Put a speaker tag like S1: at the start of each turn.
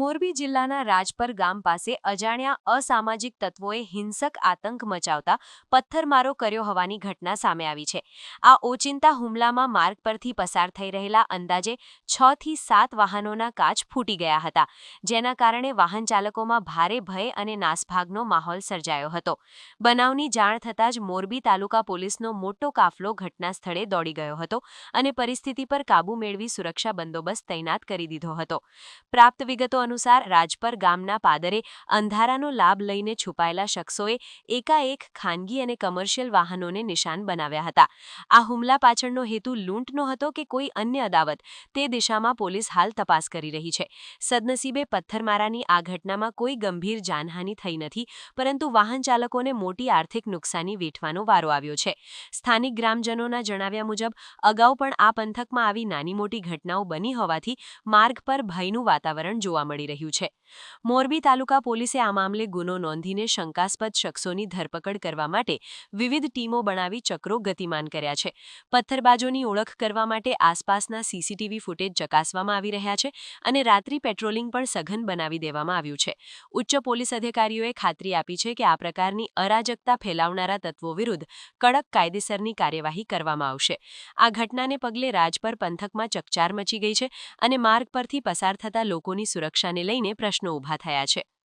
S1: મોરબી જિલ્લાના રાજપર ગામ પાસે અજાણ્યા અસામાજિક તત્વોએ હિંસક આતંક મચાવતા પથ્થરમારો કર્યો હોવાની ઘટના સામે આવી છે. આ ઓચિંતા હુમલામાં માર્ગ પરથી પસાર થઈ રહેલા અંદાજે 6 થી 7 વાહનોના કાચ ફૂટી ગયા હતા, જેના કારણે વાહન ચાલકોમાં ભારે ભય અને નાસભાગનો માહોલ સર્જાયો હતો. બનાવની જાણ થતાં જ મોરબી તાલુકા પોલીસનો મોટો કાફલો ઘટના સ્થળે દોડી ગયો હતો અને પરિસ્થિતિ પર કાબૂ મેળવી સુરક્ષા બંદોબસ્ત તૈનાત કરી દીધો હતો. પ્રાપ્ત વિગતો અનુસાર રાજપર ગામના પાદરે અંધારાનો લાભ લઈને છુપાયેલા શખ્સોએ એકાએક ખાનગી અને કમર્શિયલ વાહનોને નિશાન બનાવ્યા હતા. આ હુમલા પાછળનો હેતુ લૂંટનો હતો કે કોઈ અન્ય અદાવત, તે દિશામાં પોલીસ હાલ તપાસ કરી રહી છે. સદનસીબે પથ્થરમારાની આ ઘટનામાં કોઈ ગંભીર જાનહાનિ થઈ નથી, પરંતુ વાહન ચાલકોને મોટી આર્થિક નુકસાની વેઠવાનો વારો આવ્યો છે. સ્થાનિક ગ્રામજનોના જણાવ્યા મુજબ અગાઉ પણ આ પંથકમાં આવી નાની મોટી ઘટનાઓ બની હોવાથી માર્ગ પર ભયનું વાતાવરણ જોવા મળી રહ્યું છે. મોરબી તાલુકા પોલીસે આ મામલે ગુનો નોંધીને શંકાસ્પદ શખ્સોની ધરપકડ કરવા માટે વિવિધ ટીમો બનાવી ચક્રો ગતિમાન કર્યા છે. પથ્થરબાજોની ઓળખ કરવા માટે આસપાસના સીસીટીવી ફૂટેજ ચકાસવામાં આવી રહ્યા છે અને રાત્રિ પેટ્રોલિંગ પણ સઘન બનાવી દેવામાં આવ્યું છે. ઉચ્ચ પોલીસ અધિકારીઓએ ખાતરી આપી છે કે આ પ્રકારની અરાજકતા ફેલાવનારા તત્વો વિરુદ્ધ કડક કાયદેસરની કાર્યવાહી કરવામાં આવશે. આ ઘટનાને પગલે રાજપર પંથકમાં ચકચાર મચી ગઈ છે અને માર્ગ પરથી પસાર થતા લોકોની સુરક્ષાને લઈને પ્રશ્નો ઊભા થયા છે.